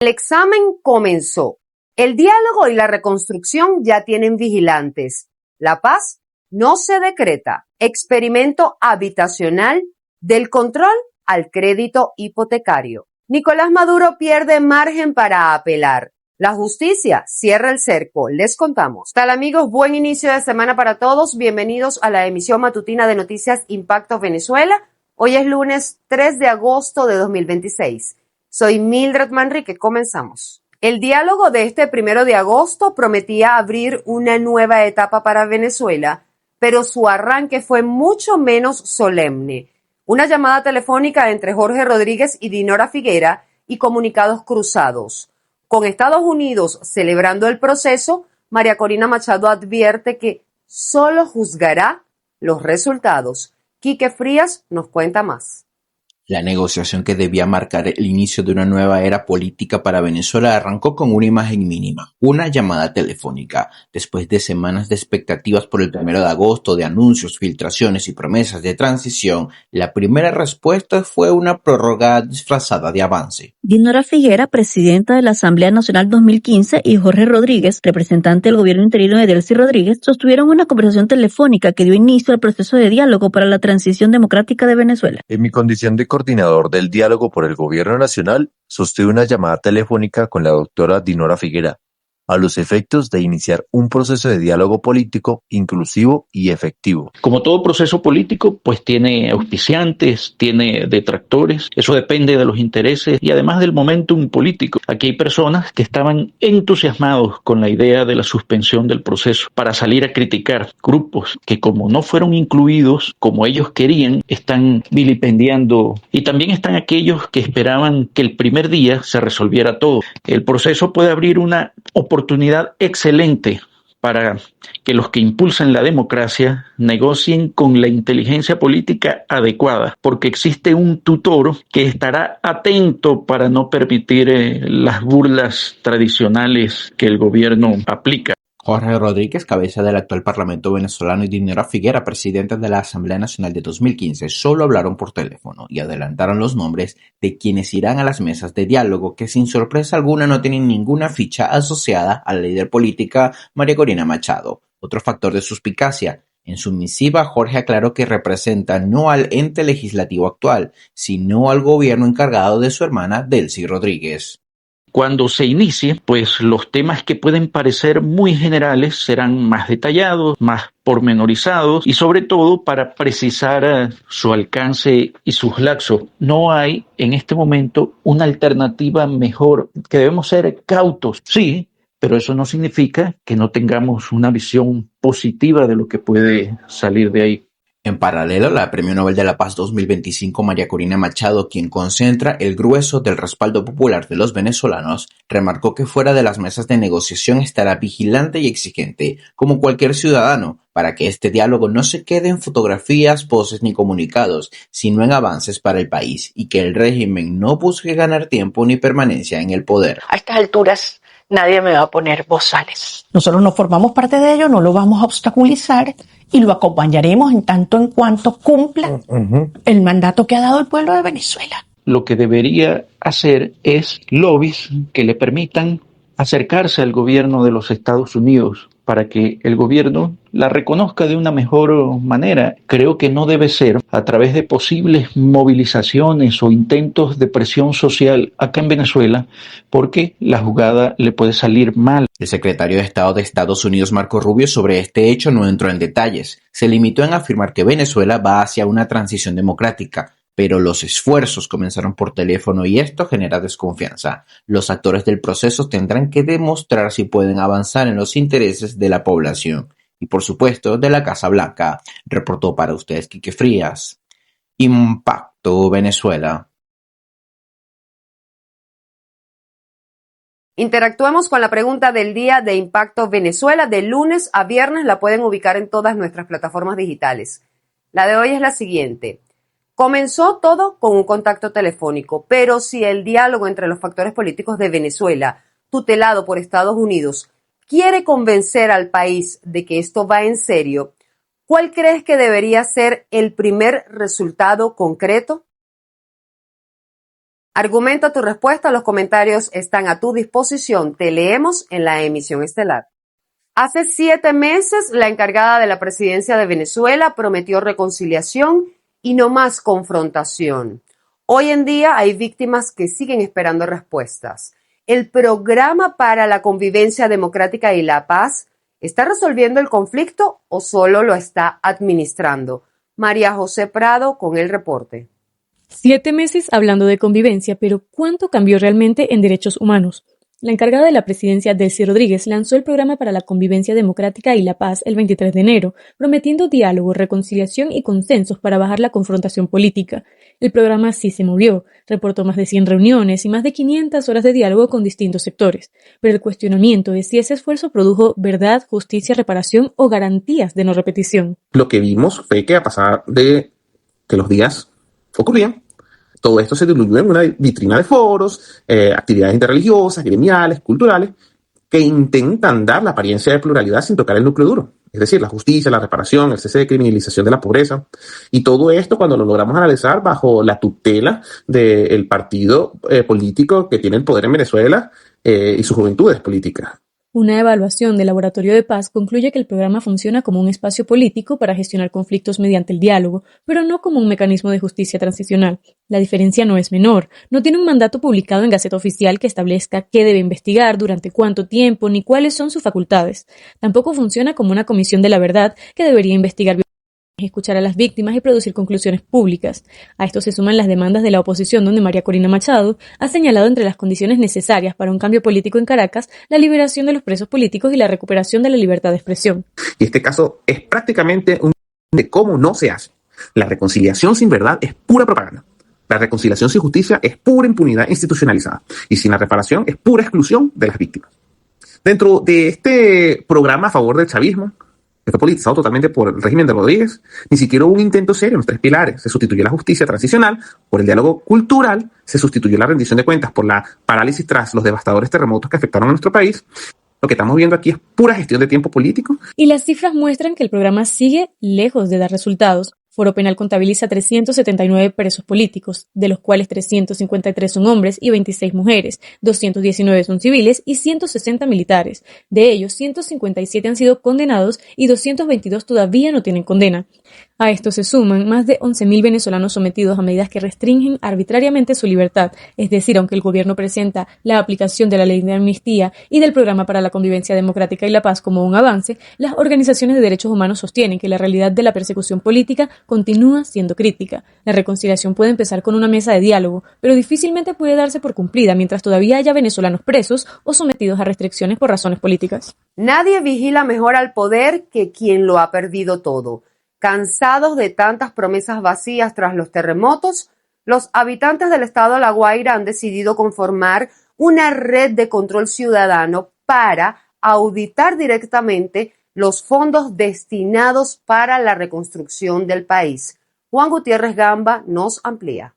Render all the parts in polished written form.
El examen comenzó. El diálogo y la reconstrucción ya tienen vigilantes. La paz no se decreta. Experimento habitacional del control al crédito hipotecario. Nicolás Maduro pierde margen para apelar. La justicia cierra el cerco. Les contamos. Tal amigos, buen inicio de semana para todos. Bienvenidos a la emisión matutina de Noticias Impacto Venezuela. Hoy es lunes 3 de agosto de 2026. Soy Mildred Manrique, comenzamos. El diálogo de este 1 de agosto prometía abrir una nueva etapa para Venezuela, pero su arranque fue mucho menos solemne. Una llamada telefónica entre Jorge Rodríguez y Dinora Figuera y comunicados cruzados. Con Estados Unidos celebrando el proceso, María Corina Machado advierte que solo juzgará los resultados. Quique Frías nos cuenta más. La negociación que debía marcar el inicio de una nueva era política para Venezuela arrancó con una imagen mínima, una llamada telefónica. Después de semanas de expectativas por el 1 de agosto, de anuncios, filtraciones y promesas de transición, la primera respuesta fue una prórroga disfrazada de avance. Dinora Figuera, presidenta de la Asamblea Nacional 2015, y Jorge Rodríguez, representante del gobierno interino de Delcy Rodríguez, sostuvieron una conversación telefónica que dio inicio al proceso de diálogo para la transición democrática de Venezuela. En mi condición de coordinador del diálogo por el Gobierno Nacional, sostuve una llamada telefónica con la doctora Dinora Figuera, a los efectos de iniciar un proceso de diálogo político inclusivo y efectivo. Como todo proceso político, pues tiene auspiciantes, tiene detractores, eso depende de los intereses y además del momentum político. Aquí hay personas que estaban entusiasmados con la idea de la suspensión del proceso para salir a criticar grupos que, como no fueron incluidos como ellos querían, están vilipendiando, y también están aquellos que esperaban que el primer día se resolviera todo. El proceso puede abrir una oportunidad excelente para que los que impulsan la democracia negocien con la inteligencia política adecuada, porque existe un tutor que estará atento para no permitir las burlas tradicionales que el gobierno aplica. Jorge Rodríguez, cabeza del actual Parlamento venezolano, y Dinora Figuera, presidenta de la Asamblea Nacional de 2015, solo hablaron por teléfono y adelantaron los nombres de quienes irán a las mesas de diálogo, que sin sorpresa alguna no tienen ninguna ficha asociada a la líder política María Corina Machado. Otro factor de suspicacia: en su misiva, Jorge aclaró que representa no al ente legislativo actual, sino al gobierno encargado de su hermana Delcy Rodríguez. Cuando se inicie, pues los temas que pueden parecer muy generales serán más detallados, más pormenorizados y sobre todo para precisar su alcance y sus lapsos. No hay en este momento una alternativa mejor, que debemos ser cautos, sí, pero eso no significa que no tengamos una visión positiva de lo que puede salir de ahí. En paralelo, la Premio Nobel de la Paz 2025 María Corina Machado, quien concentra el grueso del respaldo popular de los venezolanos, remarcó que fuera de las mesas de negociación estará vigilante y exigente, como cualquier ciudadano, para que este diálogo no se quede en fotografías, poses ni comunicados, sino en avances para el país, y que el régimen no busque ganar tiempo ni permanencia en el poder. A estas alturas nadie me va a poner bozales. Nosotros no formamos parte de ello, no lo vamos a obstaculizar y lo acompañaremos en tanto en cuanto cumpla el mandato que ha dado el pueblo de Venezuela. Lo que debería hacer es lobbies que le permitan acercarse al gobierno de los Estados Unidos para que el gobierno la reconozca de una mejor manera. Creo que no debe ser a través de posibles movilizaciones o intentos de presión social acá en Venezuela, porque la jugada le puede salir mal. El secretario de Estado de Estados Unidos, Marco Rubio, sobre este hecho no entró en detalles. Se limitó en afirmar que Venezuela va hacia una transición democrática, pero los esfuerzos comenzaron por teléfono y esto genera desconfianza. Los actores del proceso tendrán que demostrar si pueden avanzar en los intereses de la población y, por supuesto, de la Casa Blanca. Reportó para ustedes Quique Frías. Impacto Venezuela. Interactuemos con la pregunta del día de Impacto Venezuela. De lunes a viernes la pueden ubicar en todas nuestras plataformas digitales. La de hoy es la siguiente. Comenzó todo con un contacto telefónico, pero si el diálogo entre los factores políticos de Venezuela, tutelado por Estados Unidos, quiere convencer al país de que esto va en serio, ¿cuál crees que debería ser el primer resultado concreto? Argumenta tu respuesta, los comentarios están a tu disposición. Te leemos en la emisión estelar. Hace 7 meses, la encargada de la presidencia de Venezuela prometió reconciliación y no más confrontación. Hoy en día hay víctimas que siguen esperando respuestas. ¿El programa para la convivencia democrática y la paz está resolviendo el conflicto o solo lo está administrando? María José Prado con el reporte. 7 meses hablando de convivencia, pero ¿cuánto cambió realmente en derechos humanos? La encargada de la presidencia, Delcy Rodríguez, lanzó el programa para la convivencia democrática y la paz el 23 de enero, prometiendo diálogo, reconciliación y consensos para bajar la confrontación política. El programa sí se movió, reportó más de 100 reuniones y más de 500 horas de diálogo con distintos sectores, pero el cuestionamiento es si ese esfuerzo produjo verdad, justicia, reparación o garantías de no repetición. Lo que vimos fue que a pasar de que los días ocurrían, todo esto se diluyó en una vitrina de foros, actividades interreligiosas, gremiales, culturales, que intentan dar la apariencia de pluralidad sin tocar el núcleo duro. Es decir, la justicia, la reparación, el cese de criminalización de la pobreza. Y todo esto cuando lo logramos analizar bajo la tutela del partido político que tiene el poder en Venezuela y sus juventudes políticas. Una evaluación del Laboratorio de Paz concluye que el programa funciona como un espacio político para gestionar conflictos mediante el diálogo, pero no como un mecanismo de justicia transicional. La diferencia no es menor. No tiene un mandato publicado en Gaceta Oficial que establezca qué debe investigar, durante cuánto tiempo, ni cuáles son sus facultades. Tampoco funciona como una comisión de la verdad que debería investigar, escuchar a las víctimas y producir conclusiones públicas. A esto se suman las demandas de la oposición, donde María Corina Machado ha señalado entre las condiciones necesarias para un cambio político en Caracas la liberación de los presos políticos y la recuperación de la libertad de expresión. Y este caso es prácticamente un de cómo no se hace. La reconciliación sin verdad es pura propaganda. La reconciliación sin justicia es pura impunidad institucionalizada. Y sin la reparación es pura exclusión de las víctimas. Dentro de este programa a favor del chavismo, que fue politizado totalmente por el régimen de Rodríguez, ni siquiera hubo un intento serio en los 3 pilares. Se sustituyó la justicia transicional por el diálogo cultural, se sustituyó la rendición de cuentas por la parálisis tras los devastadores terremotos que afectaron a nuestro país. Lo que estamos viendo aquí es pura gestión de tiempo político. Y las cifras muestran que el programa sigue lejos de dar resultados. Foro Penal contabiliza 379 presos políticos, de los cuales 353 son hombres y 26 mujeres, 219 son civiles y 160 militares. De ellos, 157 han sido condenados y 222 todavía no tienen condena. A esto se suman más de 11.000 venezolanos sometidos a medidas que restringen arbitrariamente su libertad, es decir, aunque el gobierno presenta la aplicación de la ley de amnistía y del programa para la convivencia democrática y la paz como un avance, las organizaciones de derechos humanos sostienen que la realidad de la persecución política continúa siendo crítica. La reconciliación puede empezar con una mesa de diálogo, pero difícilmente puede darse por cumplida mientras todavía haya venezolanos presos o sometidos a restricciones por razones políticas. Nadie vigila mejor al poder que quien lo ha perdido todo. Cansados de tantas promesas vacías tras los terremotos, los habitantes del estado de La Guaira han decidido conformar una red de control ciudadano para auditar directamente los fondos destinados para la reconstrucción del país. Juan Gutiérrez Gamba nos amplía.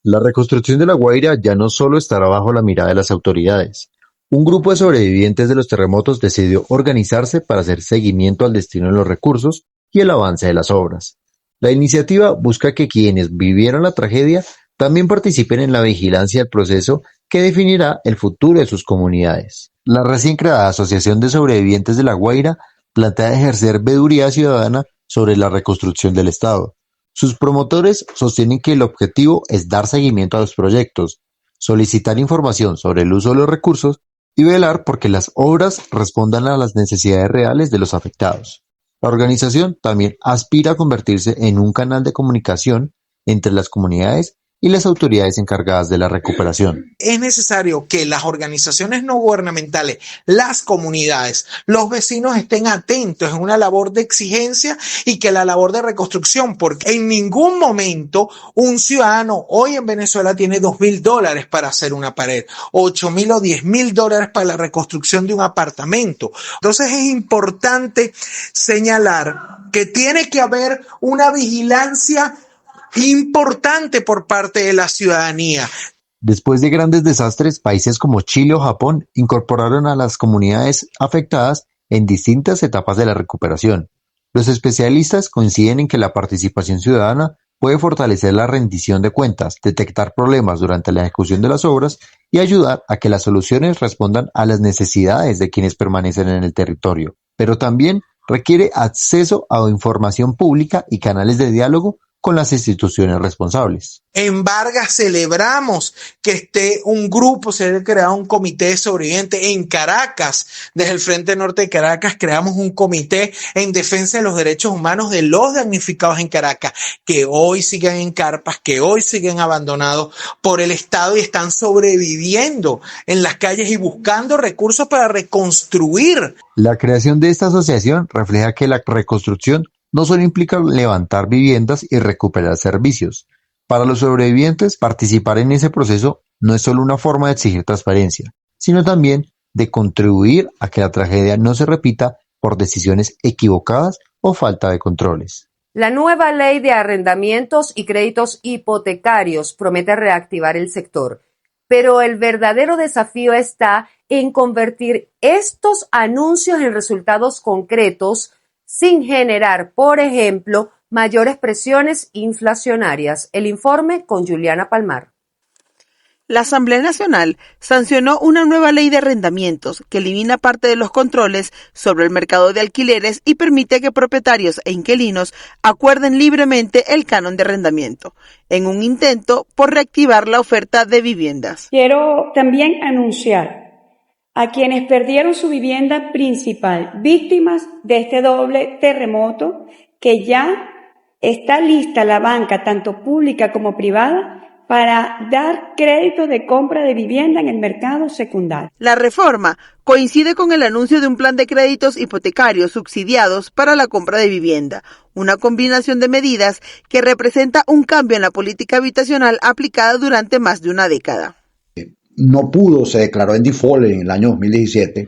La reconstrucción de La Guaira ya no solo estará bajo la mirada de las autoridades. Un grupo de sobrevivientes de los terremotos decidió organizarse para hacer seguimiento al destino de los recursos y el avance de las obras. La iniciativa busca que quienes vivieron la tragedia también participen en la vigilancia del proceso que definirá el futuro de sus comunidades. La recién creada Asociación de Sobrevivientes de La Guaira plantea ejercer veeduría ciudadana sobre la reconstrucción del Estado. Sus promotores sostienen que el objetivo es dar seguimiento a los proyectos, solicitar información sobre el uso de los recursos y velar porque las obras respondan a las necesidades reales de los afectados. La organización también aspira a convertirse en un canal de comunicación entre las comunidades y las autoridades encargadas de la recuperación. Es necesario que las organizaciones no gubernamentales, las comunidades, los vecinos estén atentos en una labor de exigencia y que la labor de reconstrucción, porque en ningún momento un ciudadano hoy en Venezuela tiene $2.000 para hacer una pared, $8.000 o $10.000 para la reconstrucción de un apartamento. Entonces es importante señalar que tiene que haber una vigilancia importante por parte de la ciudadanía. Después de grandes desastres, países como Chile o Japón incorporaron a las comunidades afectadas en distintas etapas de la recuperación. Los especialistas coinciden en que la participación ciudadana puede fortalecer la rendición de cuentas, detectar problemas durante la ejecución de las obras y ayudar a que las soluciones respondan a las necesidades de quienes permanecen en el territorio, pero también requiere acceso a información pública y canales de diálogo con las instituciones responsables. En Vargas celebramos que esté un grupo, se haya creado un comité de sobrevivientes. En Caracas, desde el Frente Norte de Caracas, creamos un comité en defensa de los derechos humanos de los damnificados en Caracas, que hoy siguen en carpas, que hoy siguen abandonados por el Estado y están sobreviviendo en las calles y buscando recursos para reconstruir. La creación de esta asociación refleja que la reconstrucción no solo implica levantar viviendas y recuperar servicios. Para los sobrevivientes, participar en ese proceso no es solo una forma de exigir transparencia, sino también de contribuir a que la tragedia no se repita por decisiones equivocadas o falta de controles. La nueva ley de arrendamientos y créditos hipotecarios promete reactivar el sector, pero el verdadero desafío está en convertir estos anuncios en resultados concretos sin generar, por ejemplo, mayores presiones inflacionarias. El informe con Juliana Palmar. La Asamblea Nacional sancionó una nueva ley de arrendamientos que elimina parte de los controles sobre el mercado de alquileres y permite que propietarios e inquilinos acuerden libremente el canon de arrendamiento, en un intento por reactivar la oferta de viviendas. Quiero también anunciar a quienes perdieron su vivienda principal, víctimas de este doble terremoto, que ya está lista la banca, tanto pública como privada, para dar créditos de compra de vivienda en el mercado secundario. La reforma coincide con el anuncio de un plan de créditos hipotecarios subsidiados para la compra de vivienda, una combinación de medidas que representa un cambio en la política habitacional aplicada durante más de una década. No pudo, se declaró en default en el año 2017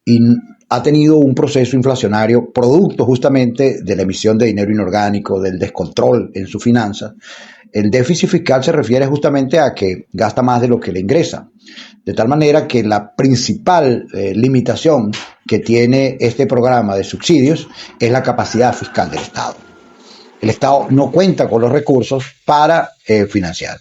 y ha tenido un proceso inflacionario producto justamente de la emisión de dinero inorgánico, del descontrol en su finanza. El déficit fiscal se refiere justamente a que gasta más de lo que le ingresa, de tal manera que la principal limitación que tiene este programa de subsidios es la capacidad fiscal del Estado. El Estado no cuenta con los recursos para financiar.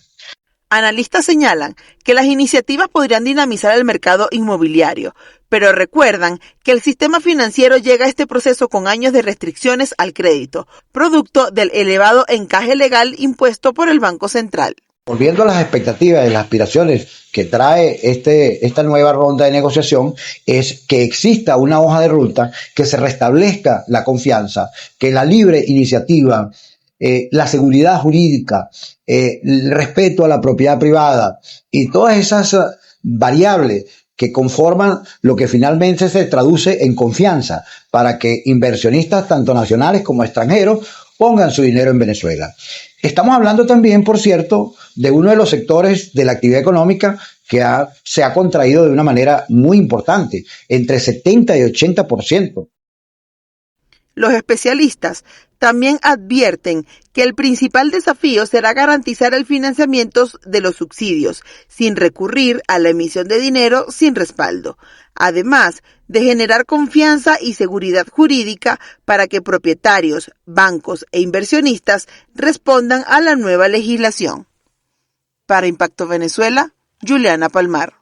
Analistas señalan que las iniciativas podrían dinamizar el mercado inmobiliario, pero recuerdan que el sistema financiero llega a este proceso con años de restricciones al crédito, producto del elevado encaje legal impuesto por el Banco Central. Volviendo a las expectativas y las aspiraciones que trae esta nueva ronda de negociación, es que exista una hoja de ruta, que se restablezca la confianza, que la libre iniciativa, la seguridad jurídica, el respeto a la propiedad privada y todas esas variables que conforman lo que finalmente se traduce en confianza para que inversionistas tanto nacionales como extranjeros pongan su dinero en Venezuela. Estamos hablando también, por cierto, de uno de los sectores de la actividad económica que se ha contraído de una manera muy importante, entre 70 y 80%. Los especialistas también advierten que el principal desafío será garantizar el financiamiento de los subsidios, sin recurrir a la emisión de dinero sin respaldo, además de generar confianza y seguridad jurídica para que propietarios, bancos e inversionistas respondan a la nueva legislación. Para Impacto Venezuela, Juliana Palmar.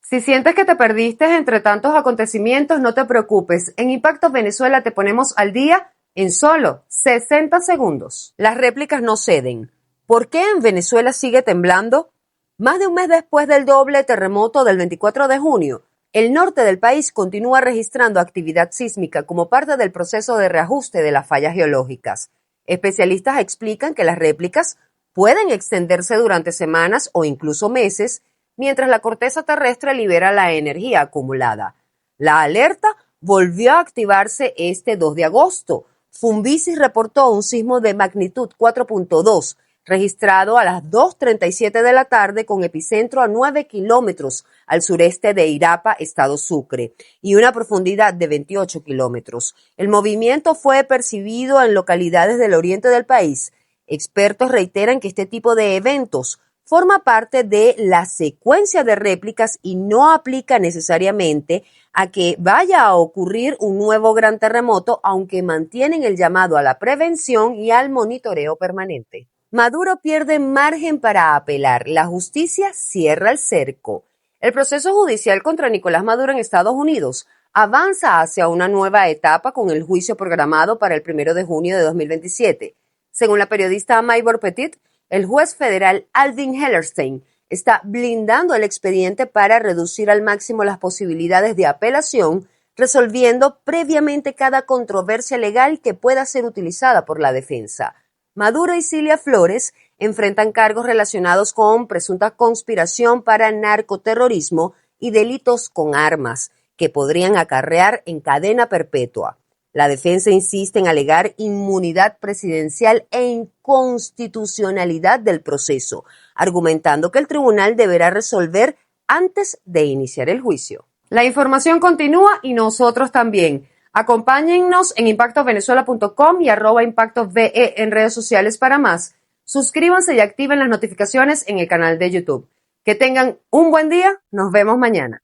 Si sientes que te perdiste entre tantos acontecimientos, no te preocupes. En Impacto Venezuela te ponemos al día en solo 60 segundos. Las réplicas no ceden. ¿Por qué en Venezuela sigue temblando? Más de un mes después del doble terremoto del 24 de junio, el norte del país continúa registrando actividad sísmica como parte del proceso de reajuste de las fallas geológicas. Especialistas explican que las réplicas pueden extenderse durante semanas o incluso meses, mientras la corteza terrestre libera la energía acumulada. La alerta volvió a activarse este 2 de agosto. Funvisis reportó un sismo de magnitud 4.2, registrado a las 2:37 de la tarde con epicentro a 9 kilómetros al sureste de Irapa, estado Sucre, y una profundidad de 28 kilómetros. El movimiento fue percibido en localidades del oriente del país. Expertos reiteran que este tipo de eventos forma parte de la secuencia de réplicas y no aplica necesariamente a que vaya a ocurrir un nuevo gran terremoto, aunque mantienen el llamado a la prevención y al monitoreo permanente. Maduro pierde margen para apelar. La justicia cierra el cerco. El proceso judicial contra Nicolás Maduro en Estados Unidos avanza hacia una nueva etapa con el juicio programado para el 1 de junio de 2027. Según la periodista Maybor Petit, el juez federal Alvin Hellerstein está blindando el expediente para reducir al máximo las posibilidades de apelación, resolviendo previamente cada controversia legal que pueda ser utilizada por la defensa. Maduro y Cilia Flores enfrentan cargos relacionados con presunta conspiración para narcoterrorismo y delitos con armas, que podrían acarrear en cadena perpetua. La defensa insiste en alegar inmunidad presidencial e inconstitucionalidad del proceso, argumentando que el tribunal deberá resolver antes de iniciar el juicio. La información continúa y nosotros también. Acompáñennos en impactovenezuela.com y @impactove en redes sociales para más. Suscríbanse y activen las notificaciones en el canal de YouTube. Que tengan un buen día. Nos vemos mañana.